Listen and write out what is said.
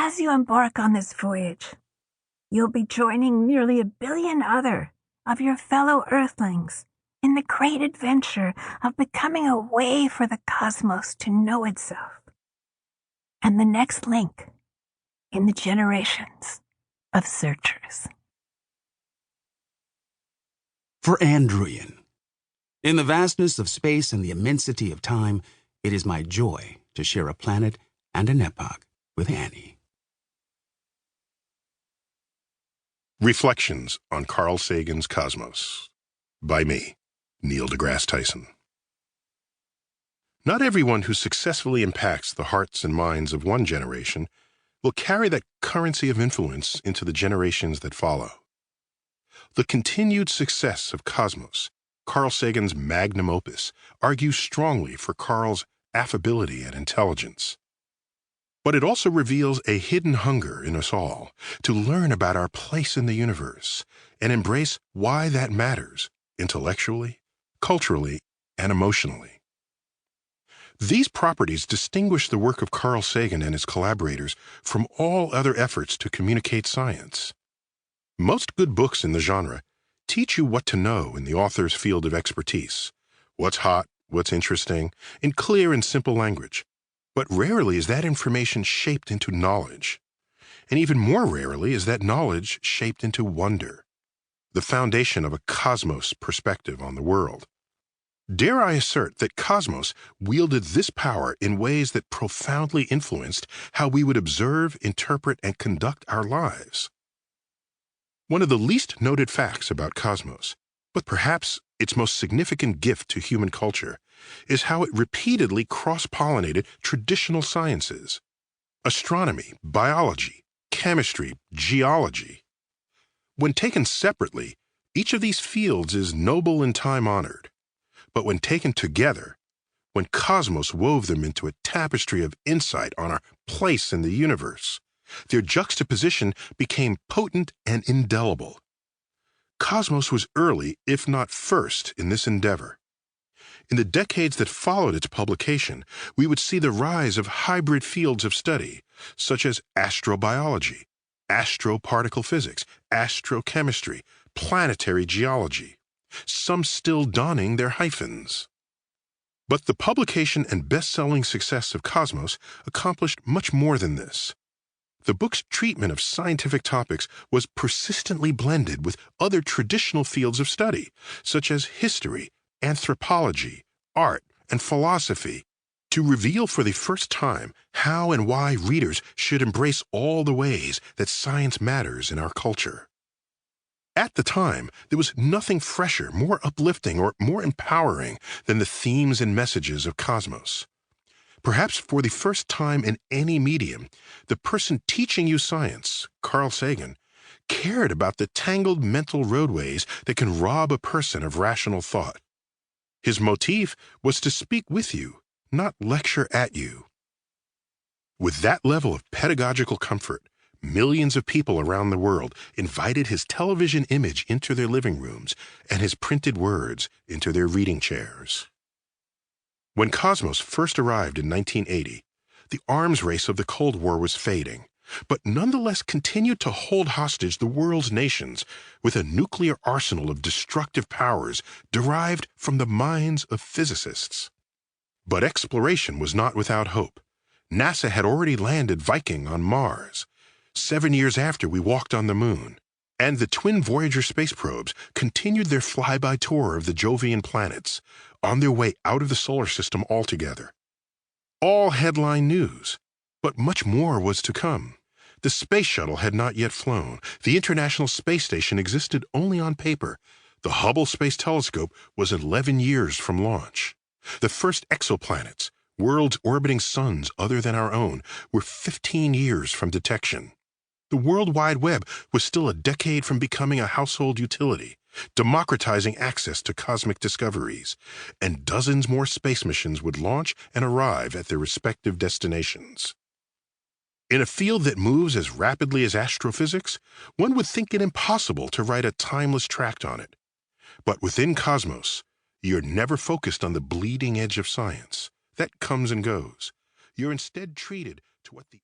As you embark on this voyage, you'll be joining nearly 1 billion other of your fellow Earthlings in the great adventure of becoming a way for the cosmos to know itself, and the next link in the generations of searchers. For Druyan. In the vastness of space and the immensity of time, it is my joy to share a planet and an epoch with Annie. Reflections on Carl Sagan's Cosmos by me, Neil deGrasse Tyson. Not everyone who successfully impacts the hearts and minds of one generation will carry that currency of influence into the generations that follow. The continued success of Cosmos, Carl Sagan's magnum opus, argues strongly for Carl's affability and intelligence. But it also reveals a hidden hunger in us all to learn about our place in the universe and embrace why that matters intellectually, culturally, and emotionally. These properties distinguish the work of Carl Sagan and his collaborators from all other efforts to communicate science. Most good books in the genre teach you what to know in the author's field of expertise, what's hot, what's interesting, in clear and simple language. But rarely is that information shaped into knowledge. And even more rarely is that knowledge shaped into wonder, the foundation of a cosmos perspective on the world. Dare I assert that Cosmos wielded this power in ways that profoundly influenced how we would observe, interpret, and conduct our lives. One of the least noted facts about Cosmos, but perhaps its most significant gift to human culture, is how it repeatedly cross-pollinated traditional sciences: astronomy, biology, chemistry, geology. When taken separately, each of these fields is noble and time-honored. But when taken together, when Cosmos wove them into a tapestry of insight on our place in the universe, their juxtaposition became potent and indelible. Cosmos was early, if not first, in this endeavor. In the decades that followed its publication, we would see the rise of hybrid fields of study, such as astrobiology, astroparticle physics, astrochemistry, planetary geology, some still donning their hyphens. But the publication and best-selling success of Cosmos accomplished much more than this. The book's treatment of scientific topics was persistently blended with other traditional fields of study, such as history, anthropology, art, and philosophy, to reveal for the first time how and why readers should embrace all the ways that science matters in our culture. At the time, there was nothing fresher, more uplifting, or more empowering than the themes and messages of Cosmos. Perhaps for the first time in any medium, the person teaching you science, Carl Sagan, cared about the tangled mental roadways that can rob a person of rational thought. His motif was to speak with you, not lecture at you. With that level of pedagogical comfort, millions of people around the world invited his television image into their living rooms and his printed words into their reading chairs. When Cosmos first arrived in 1980, the arms race of the Cold War was fading, but nonetheless continued to hold hostage the world's nations with a nuclear arsenal of destructive powers derived from the minds of physicists. But exploration was not without hope. NASA had already landed Viking on Mars, 7 years after we walked on the Moon, and the twin Voyager space probes continued their flyby tour of the Jovian planets, on their way out of the solar system altogether. All headline news, but much more was to come. The space shuttle had not yet flown. The International Space Station existed only on paper. The Hubble Space Telescope was 11 years from launch. The first exoplanets, worlds orbiting suns other than our own, were 15 years from detection. The World Wide Web was still a decade from becoming a household utility, democratizing access to cosmic discoveries, and dozens more space missions would launch and arrive at their respective destinations. In a field that moves as rapidly as astrophysics, one would think it impossible to write a timeless tract on it. But within Cosmos, you're never focused on the bleeding edge of science. That comes and goes. You're instead treated to what the